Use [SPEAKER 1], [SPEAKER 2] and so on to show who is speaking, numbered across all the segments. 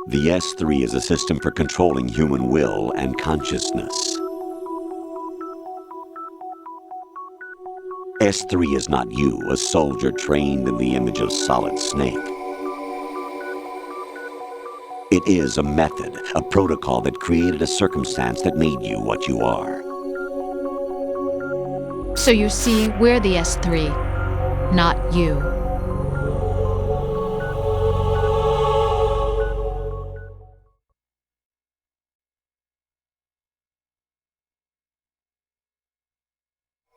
[SPEAKER 1] The S3 is a system for controlling human will and consciousness. S3 is not you, a soldier trained in the image of Solid Snake. It is a method, a protocol that created a circumstance that made you what you are.
[SPEAKER 2] So you see, we're the S3, not you.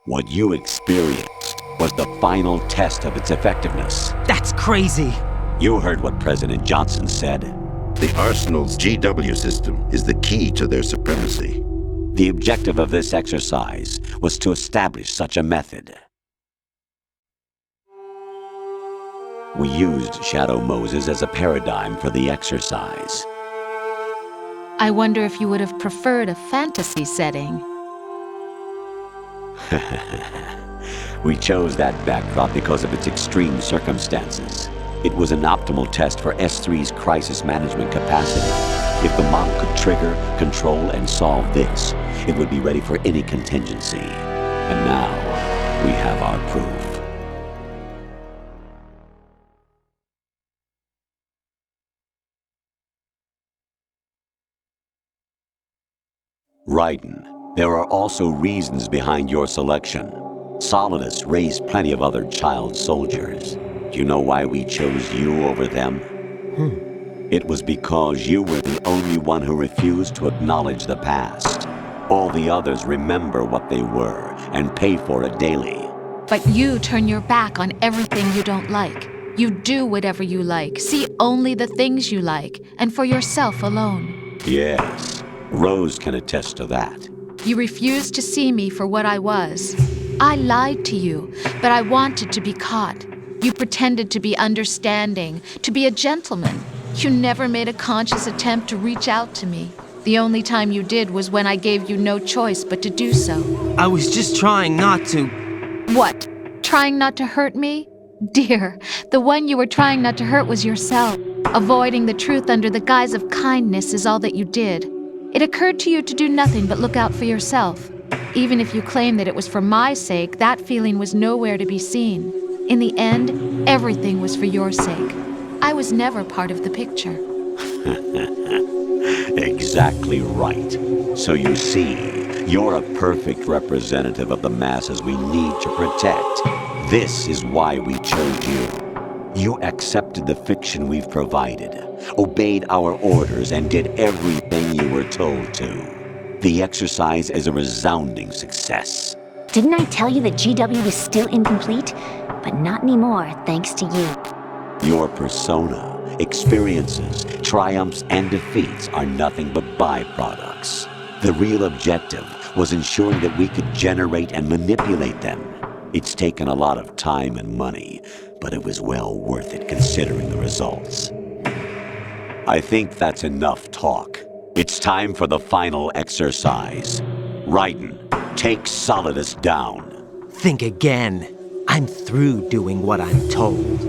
[SPEAKER 1] What you experienced was the final test of its effectiveness.
[SPEAKER 3] That's crazy!
[SPEAKER 1] You heard what President Johnson said.
[SPEAKER 4] The Arsenal's GW system is the key to their supremacy.
[SPEAKER 1] The objective of this exercise was to establish such a method. We used Shadow Moses as a paradigm for the exercise.
[SPEAKER 2] I wonder if you would have preferred a fantasy setting.
[SPEAKER 1] We chose that backdrop because of its extreme circumstances. It was an optimal test for S3's crisis management capacity. If the model could trigger, control, and solve this, it would be ready for any contingency. And now, we have our proof. Raiden, there are also reasons behind your selection. Solidus raised plenty of other child soldiers. Do you know why we chose you over them? It was because you were the only one who refused to acknowledge the past. All the others remember what they were and pay for it daily.
[SPEAKER 2] But you turn your back on everything you don't like. You do whatever you like, see only the things you like, and for yourself alone.
[SPEAKER 1] Yes, Rose can attest to that.
[SPEAKER 2] You refused to see me for what I was. I lied to you, but I wanted to be caught. You pretended to be understanding, to be a gentleman. You never made a conscious attempt to reach out to me. The only time you did was when I gave you no choice but to do so.
[SPEAKER 3] I was just trying not to...
[SPEAKER 2] What? Trying not to hurt me? Dear, the one you were trying not to hurt was yourself. Avoiding the truth under the guise of kindness is all that you did. It occurred to you to do nothing but look out for yourself. Even if you claim that it was for my sake, that feeling was nowhere to be seen. In the end, everything was for your sake. I was never part of the picture.
[SPEAKER 1] Exactly right. So you see, you're a perfect representative of the masses we need to protect. This is why we chose you. You accepted the fiction we've provided, obeyed our orders, and did everything you were told to. The exercise is a resounding success.
[SPEAKER 5] Didn't I tell you that GW was still incomplete? But not anymore, thanks to you.
[SPEAKER 1] Your persona, experiences, triumphs, and defeats are nothing but byproducts. The real objective was ensuring that we could generate and manipulate them. It's taken a lot of time and money, but it was well worth it considering the results. I think that's enough talk. It's time for the final exercise. Raiden, take Solidus down.
[SPEAKER 3] Think again. I'm through doing what I'm told.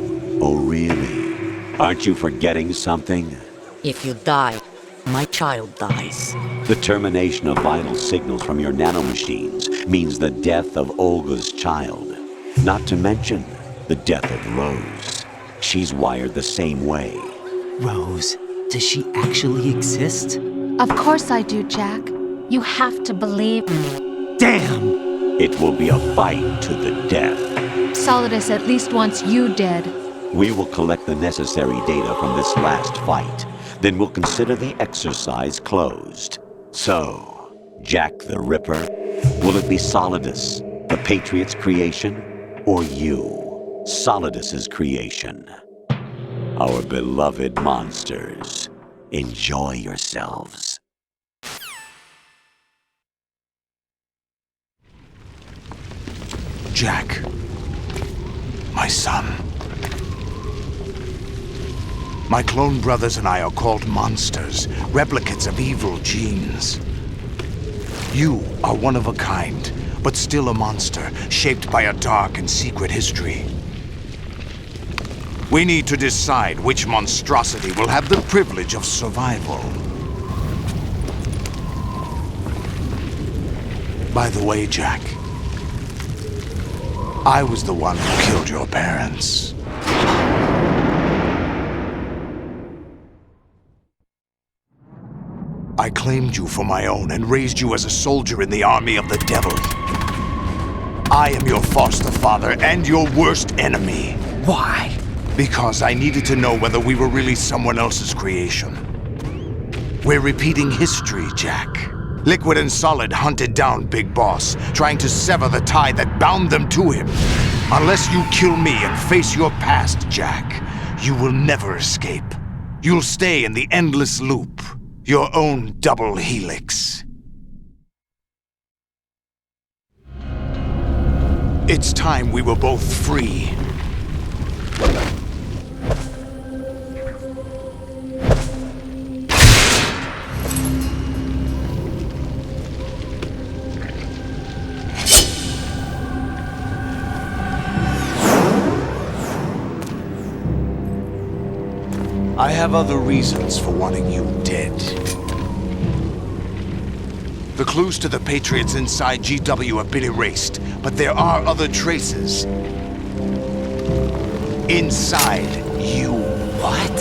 [SPEAKER 1] Oh, really? Aren't you forgetting something?
[SPEAKER 6] If you die, my child dies.
[SPEAKER 1] The termination of vital signals from your nanomachines means the death of Olga's child. Not to mention the death of Rose. She's wired the same way.
[SPEAKER 3] Rose, does she actually exist?
[SPEAKER 2] Of course I do, Jack. You have to believe me.
[SPEAKER 3] Damn!
[SPEAKER 1] It will be a fight to the death.
[SPEAKER 2] Solidus at least wants you dead.
[SPEAKER 1] We will collect the necessary data from this last fight. Then we'll consider the exercise closed. So, Jack the Ripper, will it be Solidus, the Patriot's creation, or you, Solidus's creation? Our beloved monsters, enjoy yourselves.
[SPEAKER 7] Jack, my son. My clone brothers and I are called monsters, replicates of evil genes. You are one of a kind, but still a monster, shaped by a dark and secret history. We need to decide which monstrosity will have the privilege of survival. By the way, Jack, I was the one who killed your parents. I claimed you for my own and raised you as a soldier in the army of the devil. I am your foster father and your worst enemy.
[SPEAKER 3] Why?
[SPEAKER 7] Because I needed to know whether we were really someone else's creation. We're repeating history, Jack. Liquid and Solid hunted down Big Boss, trying to sever the tie that bound them to him. Unless you kill me and face your past, Jack, you will never escape. You'll stay in the endless loop, your own double helix. It's time we were both free. I have other reasons for wanting you dead. The clues to the Patriots inside GW have been erased, but there are other traces. Inside you.
[SPEAKER 3] What?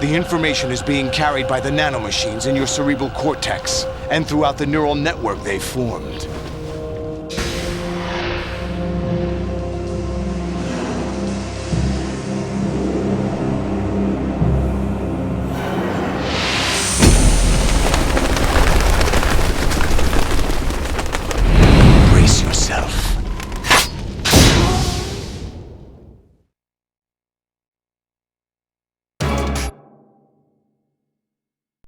[SPEAKER 7] The information is being carried by the nanomachines in your cerebral cortex, and throughout the neural network they formed.